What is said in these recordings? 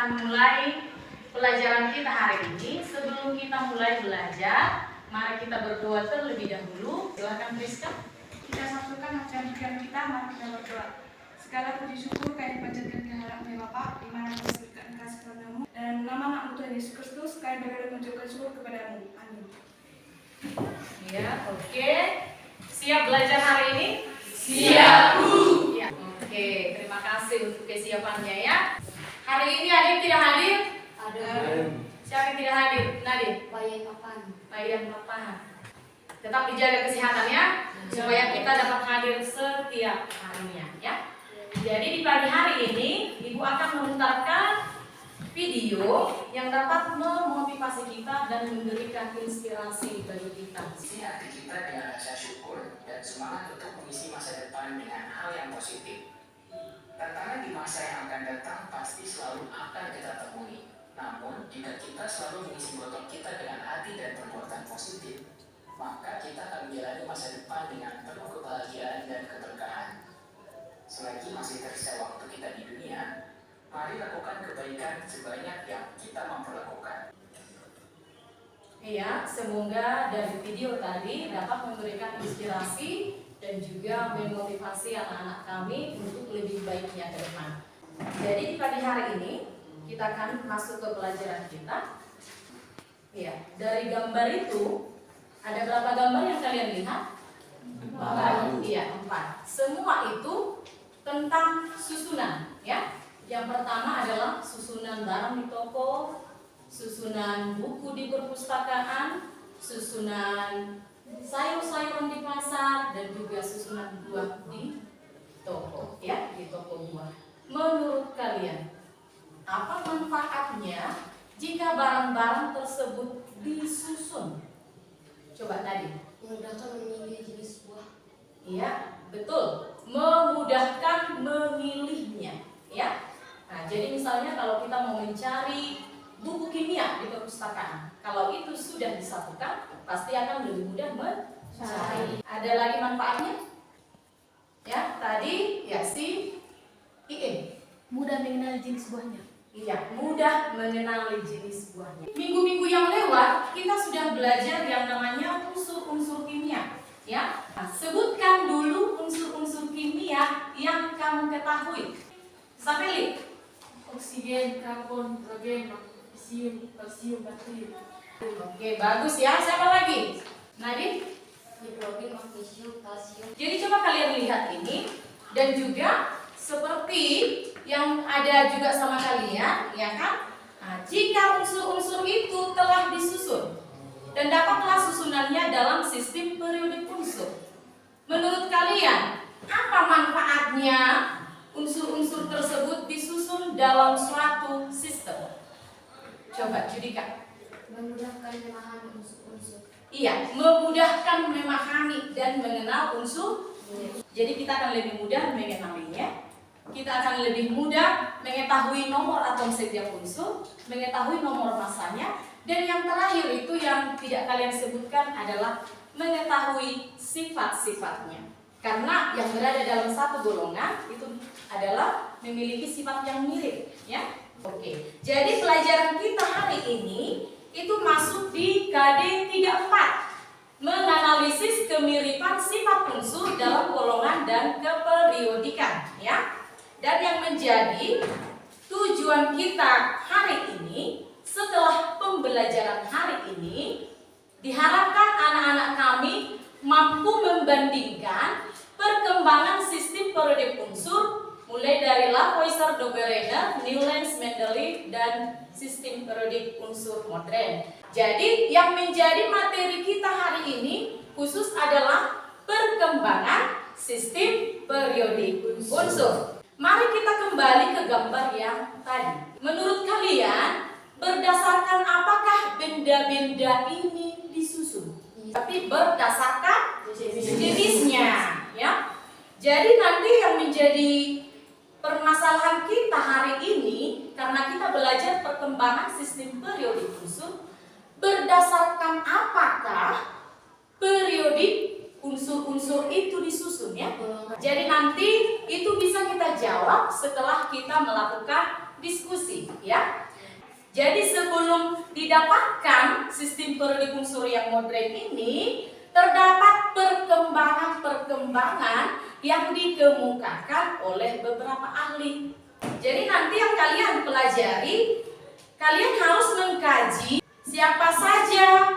akan mulai pelajaran kita hari ini. Sebelum kita mulai belajar, mari kita berdoa terlebih dahulu. Silakan Priska. Kita satukan hati pikiran kita, mari kita berdoa. Segala puji syukur kami panjatkan kehadiratmu Bapa, di mana kami berikan kasih kepadamu, dan nama anak Tuhan Yesus Kristus kami berdoa mengucapkan syukur kepadamu. Amin. Ya, oke. Siap belajar hari ini? Siap, Bu. Ya, oke. Terima kasih untuk kesiapannya ya. Hari ini ada yang tidak hadir? Ada. Siapa yang tidak hadir? Nadir? Bayan papan. Bayan papan. Tetap dijaga kesehatannya supaya kita dapat hadir setiap harinya ya. Jadi di pagi hari ini Ibu akan memutarkan video yang dapat memotivasi kita dan memberikan inspirasi bagi kita. Isi hati kita dengan rasa syukur dan semangat untuk mengisi masa depan dengan hal yang positif. Tantangan di masa yang akan datang pasti selalu akan kita temui. Namun, jika kita selalu mengisi botol kita dengan hati dan perbuatan positif, maka kita akan menjalani masa depan dengan penuh kebahagiaan dan keberkahan. Selagi masih tersisa waktu kita di dunia, mari lakukan kebaikan sebanyak yang kita mampu lakukan. Iya, semoga dari video tadi dapat memberikan inspirasi dan juga memotivasi anak-anak kami untuk lebih baiknya ke depan. Jadi di pagi hari ini kita akan masuk ke pelajaran kita. Iya, dari gambar itu ada berapa gambar yang kalian lihat? 4. Iya, 4. Semua itu tentang susunan, ya. Yang pertama adalah susunan barang di toko, susunan buku di perpustakaan, susunan sayur-sayuran di pasar, dan juga susunan buah di toko, ya, di toko buah. Menurut kalian, apa manfaatnya jika barang-barang tersebut disusun? Coba tadi. Memudahkan memilih jenis buah. Iya, betul. Memudahkan memilihnya, ya. Nah, jadi misalnya kalau kita mau mencari buku kimia di perpustakaan, kalau itu sudah disatukan, pasti akan lebih mudah mencari. Ada lagi manfaatnya? Ya, tadi ya si IE. Mudah mengenal jenis buahnya. Iya, mudah mengenali jenis buahnya. Minggu-minggu yang lewat, kita sudah belajar yang namanya unsur-unsur kimia. Ya, nah, sebutkan dulu unsur-unsur kimia yang kamu ketahui. Sapeli. Oksigen, karbon, hidrogen, magnesium, kalsium, baterai. Oke, bagus ya. Siapa lagi? Nadine? Hidrogen, magnesium, kalsium. Jadi coba kalian lihat ini dan juga seperti yang ada juga sama kalian, ya kan? Nah, jika unsur-unsur itu telah disusun dan dapatlah susunannya dalam sistem periodik unsur. Menurut kalian, apa manfaatnya unsur-unsur tersebut disusun dalam suatu sistem? Coba Judika. Memudahkan memahami unsur-unsur. Iya, memudahkan memahami dan mengenal unsur. Jadi kita akan lebih mudah mengenalinya. Kita akan lebih mudah mengetahui nomor atom setiap unsur, mengetahui nomor masanya, dan yang terakhir itu yang tidak kalian sebutkan adalah mengetahui sifat-sifatnya. Karena yang berada dalam satu golongan itu adalah memiliki sifat yang mirip, ya. Oke. Jadi pelajaran kita hari ini itu masuk di KD 34. Menganalisis kemiripan sifat unsur dalam golongan dan keperiodikan, ya. Dan yang menjadi tujuan kita hari ini setelah pembelajaran hari ini, diharapkan anak-anak kami mampu membandingkan perkembangan sistem periodik unsur mulai dari Lavoisier, Dobereiner, Newlands, Mendeleev, dan sistem periodik unsur modern. Jadi yang menjadi materi kita hari ini khusus adalah perkembangan sistem periodik unsur. Mari kita kembali ke gambar yang tadi. Menurut kalian, berdasarkan apakah benda-benda ini disusun? Tapi berdasarkan jenisnya, ya. Jadi nanti yang menjadi permasalahan kita hari ini, karena kita belajar perkembangan sistem periodik unsur, berdasarkan apakah periodik unsur-unsur itu disusun ya. Jadi nanti itu bisa kita jawab setelah kita melakukan diskusi ya. Jadi sebelum didapatkan sistem periodik unsur yang modern ini, terdapat perkembangan-perkembangan yang dikemukakan oleh beberapa ahli. Jadi nanti yang kalian pelajari, kalian harus mengkaji siapa saja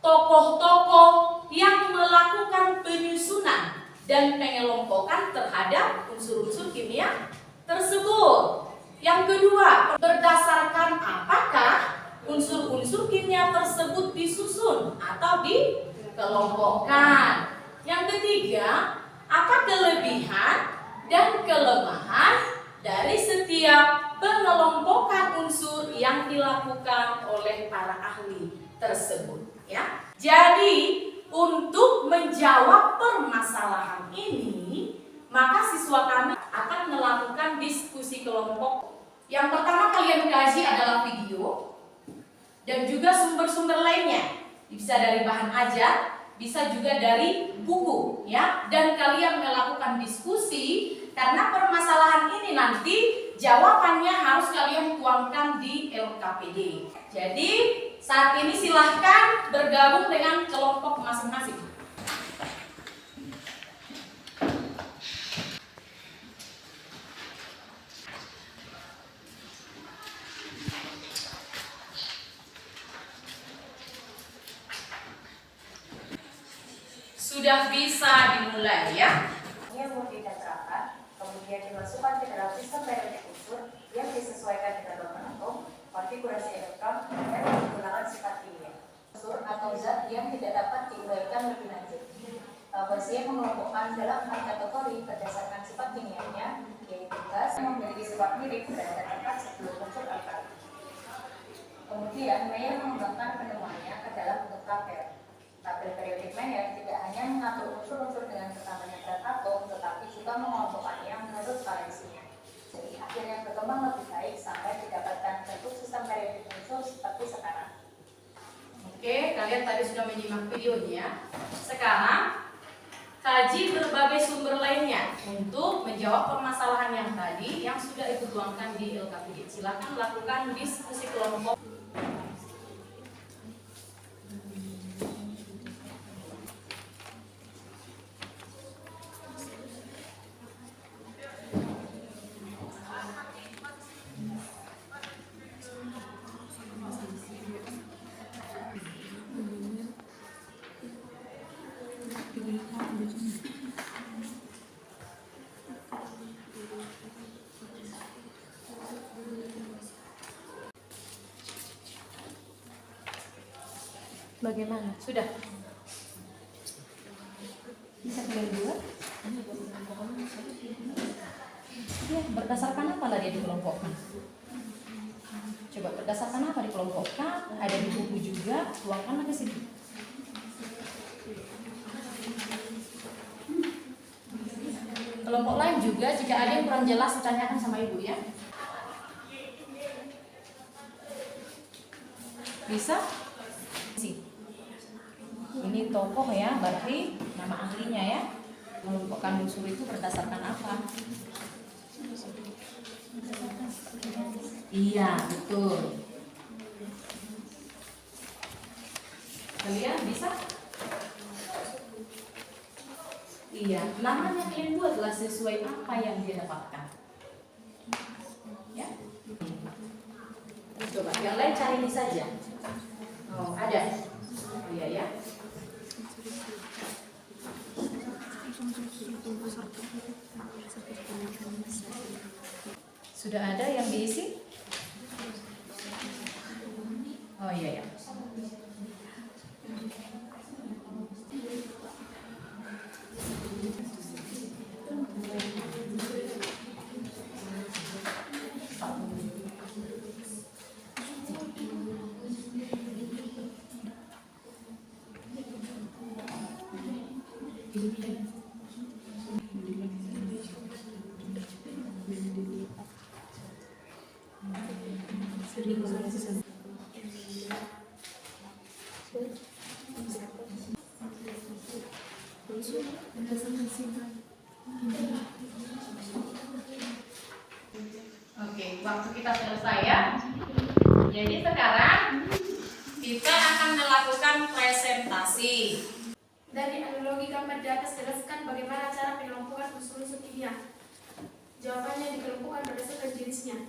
tokoh-tokoh yang melakukan penyusunan dan pengelompokan terhadap unsur-unsur kimia tersebut. Yang kedua, berdasarkan apakah unsur-unsur kimia tersebut disusun atau dikelompokkan. Yang ketiga, apa kelebihan dan kelemahan dari setiap pengelompokan unsur yang dilakukan oleh para ahli tersebut ya. Jadi untuk menjawab permasalahan ini, maka siswa kami akan melakukan diskusi kelompok. Yang pertama kalian kaji adalah video dan juga sumber-sumber lainnya. Bisa dari bahan ajar, bisa juga dari buku ya. Dan kalian melakukan diskusi karena permasalahan ini nanti jawabannya harus kalian tuangkan di LKPD. Jadi saat ini silahkan bergabung dengan kelompok masing-masing. Sudah bisa dimulai ya. Yang mau diterapkan, kemudian dimasukkan ke dalam sistem periodik unsur yang disesuaikan dengan norma atom, konfigurasi elektron, dan menggunakan sifat kimia. Unsur atau zat yang tidak dapat diuraikan lebih lanjut. Lavoisier mengelompokkan dalam 4 kategori berdasarkan sifat kimianya, yaitu gas yang memiliki sifat mirip dan terdapat sebelum unsur alkali. Kemudian Mayer mengembangkan penemuannya ke dalam bentuk tabel. Tabel periodik Mayer tidak hanya mengatur unsur-unsur dengan kesamaan berat atom, tetapi juga mengelompokkannya menurut valensinya. Jadi akhirnya berkembang lebih baik sampai didapatkan bentuk sistem periodik unsur seperti sekarang. Oke, kalian tadi sudah menyimak videonya. Sekarang kaji berbagai sumber lainnya untuk menjawab permasalahan yang tadi yang sudah ikut tuangkan di LKPD. Silakan lakukan diskusi kelompok. Bagaimana? Sudah. Bisa kembali dua? Ya, berdasarkan apa lah dia dikelompokkan? Coba berdasarkan apa dikelompokkan? Ada di buku juga, tuangkanlah ke sini. Kelompok lain juga, jika ada yang kurang jelas ditanyakan sama ibu ya. Bisa? Ini tokoh ya, berarti nama ahlinya ya. Mengelompokkan unsur itu berdasarkan apa? Iya, betul. Kalian bisa? Iya, namanya kalian buatlah sesuai apa yang dia dapatkan. Ya. Coba, yang lain cari ini saja. Oh, ada. Oh, iya ya. Sudah ada yang diisi? Oh iya ya. Oke, waktu kita selesai ya. Jadi sekarang kita akan melakukan presentasi. Dari analogi gambar di atas, jelaskan bagaimana cara pengelompokan unsur-unsur kimia. Jawabannya dikelompokkan berdasarkan jenisnya.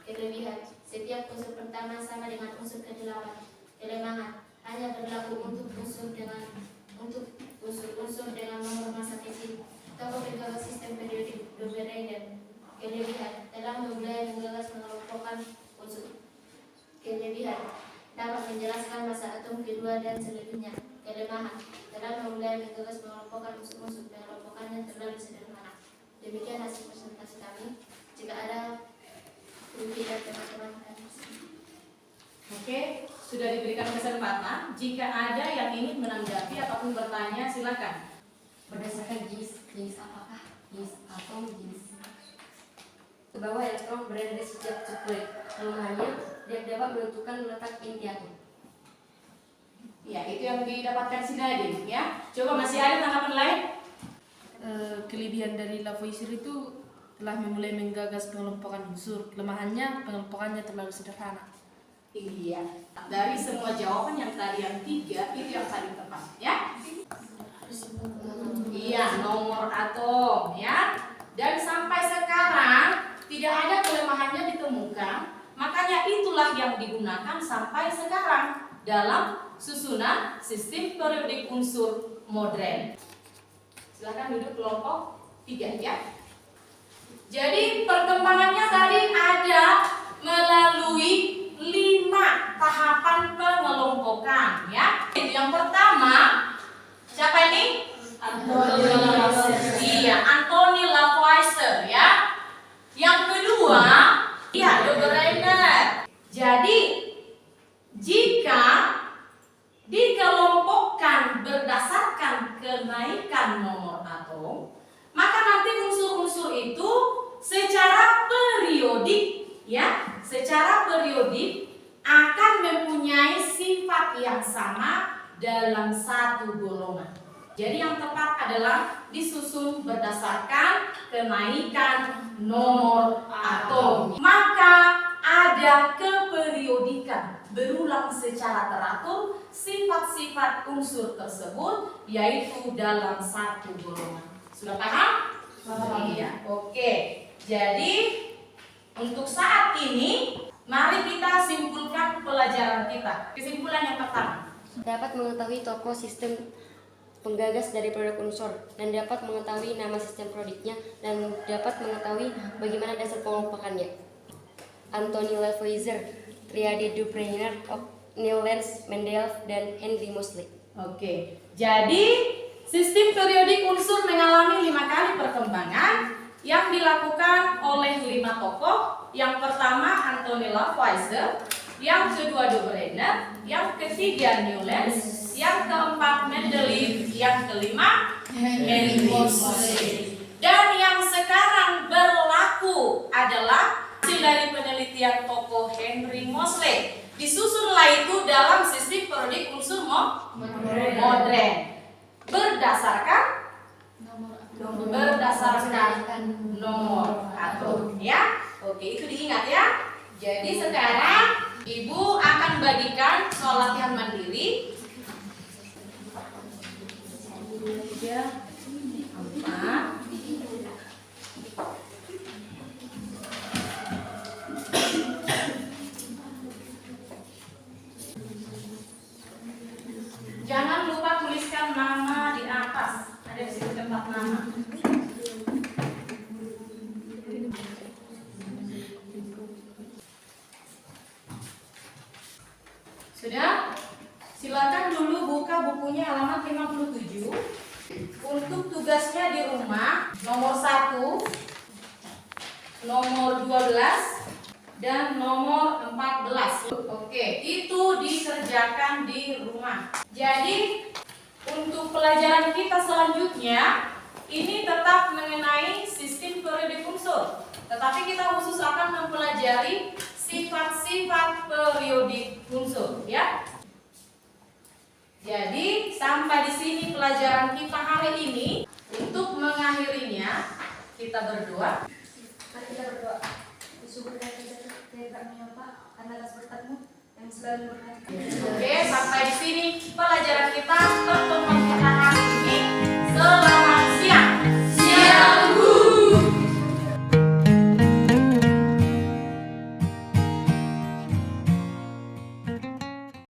Kelebihan, setiap unsur pertama sama dengan unsur ke-8. Kelemahan, hanya berlaku untuk unsur unsur dengan nomor massa kecil. Tokoh penggagas sistem periodik Dobereiner. Kelebihan, telah memulai menggagas mengelompokkan unsur. Kelebihan, dapat menjelaskan massa atom kedua dan selebihnya. Kelemahan, telah memulai menggagas mengelompokkan unsur-unsur. Pengelompokannya terlalu sederhana. Demikian hasil presentasi kami. Jika ada tidak teman-teman. Oke, sudah diberikan kesempatan. Jika ada yang ingin menanggapi ataupun bertanya, silakan. Berdasarkan jenis apakah? Jenis atom, jenis ke bawah elektron berada di setiap struktur. Kelemahannya, dia dapat menentukan letak inti atom. Ya, itu yang didapatkan si Nadine ya. Coba masih ada tanggapan lain? Kelebihan dari Lavoisier itu telah memulai menggagas pengelompokan unsur. Kelemahannya, pengelompokannya terlalu sederhana. Iya. Dari semua jawaban yang tadi yang 3 itu yang paling tepat ya. Iya, nomor atom ya. Dan sampai sekarang tidak ada kelemahannya ditemukan. Makanya itulah yang digunakan sampai sekarang dalam susunan sistem periodik unsur modern. Silakan duduk kelompok 3 ya. Jadi perkembangannya tadi ada melalui 5 tahapan pengelompokan ya. Yang pertama, siapa ini? Anthony Lavoisier ya. Yang kedua, Dobereiner. Jadi jika dikelompokkan berdasarkan kenaikan nomor atom, maka nanti unsur-unsur itu secara periodik ya, secara periodik akan mempunyai sifat yang sama dalam satu golongan. Jadi yang tepat adalah disusun berdasarkan kenaikan nomor atom. Maka ada keperiodikan, berulang secara teratur sifat-sifat unsur tersebut yaitu dalam satu golongan. Sudah paham? Iya. Oke. Jadi untuk saat ini mari kita simpulkan pelajaran kita. Kesimpulan yang pertama, Dapat mengetahui tokoh sistem penggagas dari produk unsur dan dapat mengetahui nama sistem produknya dan dapat mengetahui bagaimana dasar pengelompokannya. Anthony Lavoisier, Triade Dobereiner, Niels Mendeleev, dan Henry Moseley. Oke. Jadi sistem periodik unsur mengalami 5 kali perkembangan yang dilakukan oleh 5 tokoh. Yang pertama Anthony Lavoisier, yang kedua Dobereiner, yang ketiga Niels, yang keempat Mendeleev, yang kelima Henry Moseley. Dan yang sekarang berlaku adalah hasil dari penelitian tokoh Henry Moseley. Disusunlah itu dalam sistem periodik unsur modern berdasarkan nomor atom ya. Oke, itu diingat ya. Jadi sekarang Ibu akan bagikan soal latihan mandiri. 3, 4. Jangan lupa tuliskan nama di atas. Ada di situ tempat nama. Sudah? Silakan dulu buka bukunya halaman 57. Untuk tugasnya di rumah, nomor 1, nomor 12, dan nomor 14. Oke, itu dikerjakan di rumah. Jadi untuk pelajaran kita selanjutnya ini tetap mengenai sistem periodik unsur, tetapi kita khusus akan mempelajari sifat-sifat periodik unsur ya. Jadi sampai di sini pelajaran kita hari ini. Untuk mengakhirinya, kita berdoa. Mari kita berdoa. Disyukurkan kita kami Pak karena atas berkat-Mu yang selalu berkati. Oke, sampai di